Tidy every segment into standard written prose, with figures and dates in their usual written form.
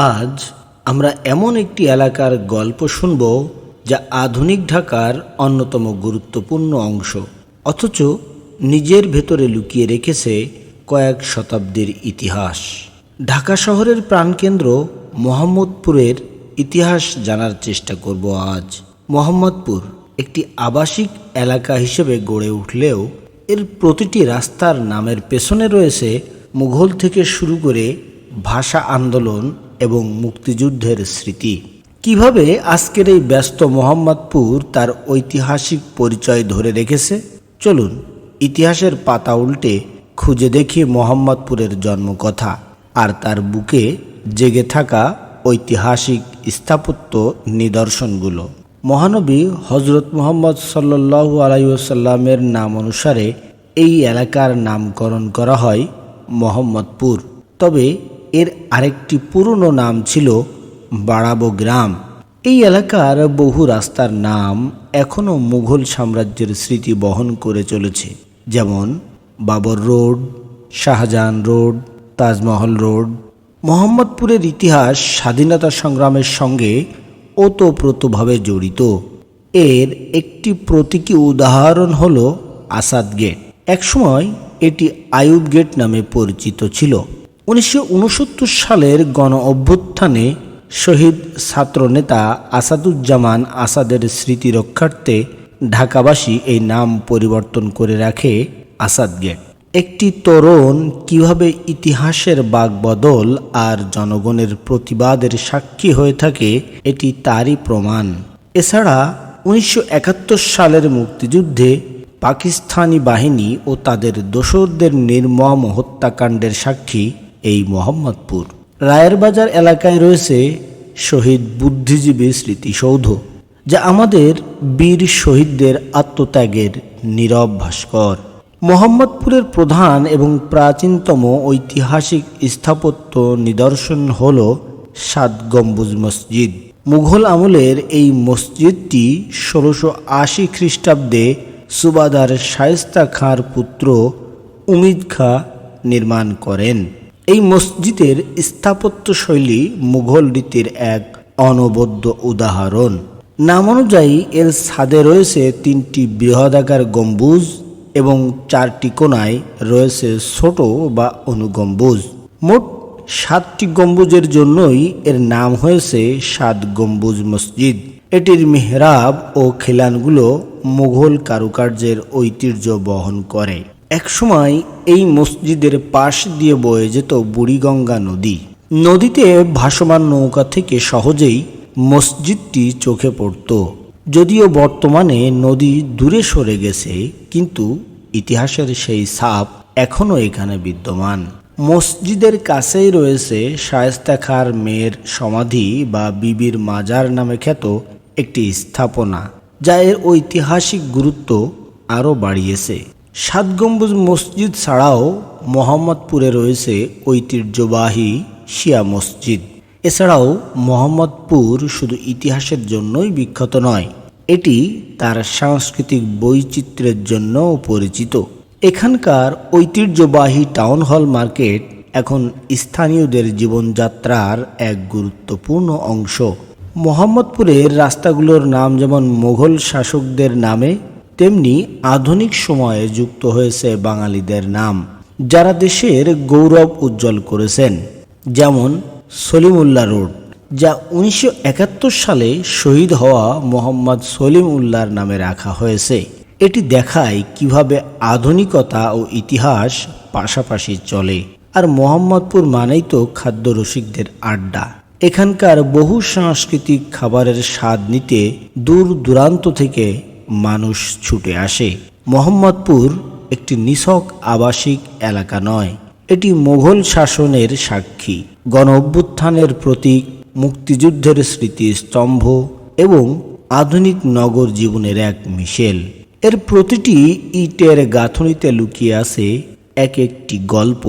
আজ আমরা এমন একটি এলাকার গল্প শুনব যা আধুনিক ঢাকার অন্যতম গুরুত্বপূর্ণ অংশ, অথচ নিজের ভেতরে লুকিয়ে রেখেছে কয়েক শতাব্দীর ইতিহাস। ঢাকা শহরের প্রাণকেন্দ্র মোহাম্মদপুরের ইতিহাস জানার চেষ্টা করব আজ। মোহাম্মদপুর একটি আবাসিক এলাকা হিসেবে গড়ে উঠলেও এর প্রতিটি রাস্তার নামের পেছনে রয়েছে মুঘল থেকে শুরু করে ভাষা আন্দোলন এবং মুক্তিযুদ্ধের স্মৃতি। কিভাবে আজকের এই ব্যস্ত মোহাম্মদপুর তার ঐতিহাসিক পরিচয় ধরে রেখেছে, চলুন ইতিহাসের পাতা উল্টে খুঁজে দেখি মোহাম্মদপুরের জন্মকথা আর তার বুকে জেগে থাকা ঐতিহাসিক স্থাপত্য নিদর্শনগুলো। মহানবী হজরত মুহাম্মদ সাল্লাল্লাহু আলাইহি ওয়াসাল্লামের নাম অনুসারে এই এলাকার নামকরণ করা হয় মোহাম্মদপুর। তবে এর আরেকটি পুরনো নাম ছিল বাড়াবো গ্রাম। এই এলাকার বহু রাস্তার নাম এখনও মুঘল সাম্রাজ্যের স্মৃতি বহন করে চলেছে, যেমন Babar road, Shahjahan road, Taj Mahal road. মোহাম্মদপুরের ইতিহাস স্বাধীনতা সংগ্রামের সঙ্গে ওতপ্রোতভাবে জড়িত। এর একটি প্রতীকী উদাহরণ হল আসাদ গেট। একসময় এটি আইয়ুব গেট নামে পরিচিত ছিল। 1969 সালের গণ অভ্যুত্থানে শহীদ ছাত্রনেতা আসাদুজ্জামান আসাদের স্মৃতি রক্ষার্থে ঢাকাবাসী এই নাম পরিবর্তন করে রাখে আসাদ গেট। একটি তরুণ কিভাবে ইতিহাসের বাকবদল আর জনগণের প্রতিবাদের সাক্ষী হয়ে থাকে, এটি তারই প্রমাণ। এছাড়া 1971 সালের মুক্তিযুদ্ধে পাকিস্তানি বাহিনী ও তাদের দোসরদের নির্মম হত্যাকাণ্ডের সাক্ষী এই মোহাম্মদপুর। রায়ের বাজার এলাকায় রয়েছে শহীদ বুদ্ধিজীবী স্মৃতিসৌধ, যা আমাদের বীর শহীদদের আত্মত্যাগের নীরব ভাস্কর। মোহাম্মদপুরের প্রধান এবং প্রাচীনতম ঐতিহাসিক স্থাপত্য নিদর্শন হল 7 গম্বুজ মসজিদ। মুঘল আমলের এই মসজিদটি 1680 খ্রিস্টাব্দে সুবাদার শায়েস্তা খাঁর পুত্র উমিদ খাঁ নির্মাণ করেন। এই মসজিদের স্থাপত্যশৈলী মুঘল রীতির এক অনবদ্য উদাহরণ। নাম অনুযায়ী এর ছাদে রয়েছে 3টি বৃহদাকার গম্বুজ এবং 4টি কোণায় রয়েছে ছোট বা অনুগম্বুজ। মোট 7টি গম্বুজের জন্যই এর নাম হয়েছে 7 গম্বুজ মসজিদ। এটির মেহরাব ও খিলানগুলো মুঘল কারুকার্যের ঐতিহ্য বহন করে। একসময় এই মসজিদের পাশ দিয়ে বয়ে যেত বুড়িগঙ্গা নদী। নদীতে ভাসমান নৌকা থেকে সহজেই মসজিদটি চোখে পড়ত। যদিও বর্তমানে নদী দূরে সরে গেছে, কিন্তু ইতিহাসের সেই ছাপ এখনও এখানে বিদ্যমান। মসজিদের কাছেই রয়েছে শায়েস্তা খাঁর মেয়ের সমাধি বা বিবির মাজার নামে খ্যাত একটি স্থাপনা, যা এর ঐতিহাসিক গুরুত্ব আরও বাড়িয়েছে। 7 গম্বুজ মসজিদ ছাড়াও মোহাম্মদপুরে রয়েছে ঐতিহ্যবাহী শিয়া মসজিদ। এছাড়াও মোহাম্মদপুর শুধু ইতিহাসের জন্যই বিখ্যাত নয়, এটি তার সাংস্কৃতিক বৈচিত্র্যের জন্যও পরিচিত। এখানকার ঐতিহ্যবাহী টাউন হল মার্কেট এখন স্থানীয়দের জীবনযাত্রার এক গুরুত্বপূর্ণ অংশ। মোহাম্মদপুরের রাস্তাগুলোর নাম যেমন মুঘল শাসকদের নামে, তেমনি আধুনিক সময়ে যুক্ত হয়েছে বাঙালিদের নাম, যারা দেশের গৌরব উজ্জ্বল করেছেন। যেমন সলিমুল্লাহ রোড, যা 1971 সালে শহীদ হওয়া মোহাম্মদ সলিম উল্লাহর নামে রাখা হয়েছে। এটি দেখায় কিভাবে আধুনিকতা ও ইতিহাস পাশাপাশি চলে। আর মোহাম্মদপুর মানেই তো খাদ্য রসিকদের আড্ডা। এখানকার বহু সাংস্কৃতিক খাবারের স্বাদ নিতে দূর দূরান্ত থেকে মানুষ ছুটে আসে। মোহাম্মদপুর একটি নিছক আবাসিক এলাকা নয়, এটি মুঘল শাসনের সাক্ষী, গণ অভ্যুত্থানের প্রতীক, মুক্তিযুদ্ধের স্মৃতিস্তম্ভ এবং আধুনিক নগর জীবনের এক মিশেল। এর প্রতিটি ইটের গাঁথনিতে লুকিয়ে আছে এক একটি গল্প,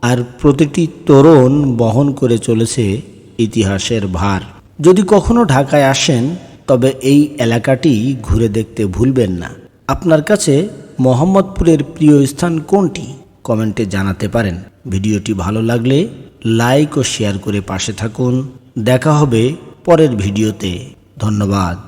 আর প্রতিটি তোরণ বহন করে চলেছে ইতিহাসের ভার। যদি কখনো ঢাকায় আসেন, তবে এই এলাকাটি ঘুরে দেখতে ভুলবেন না। আপনার কাছে মোহাম্মদপুরের প্রিয় স্থান কোনটি? কমেন্টে জানাতে পারেন। ভিডিওটি ভালো লাগলে লাইক ও শেয়ার করে পাশে থাকুন। দেখা হবে পরের ভিডিওতে। ধন্যবাদ।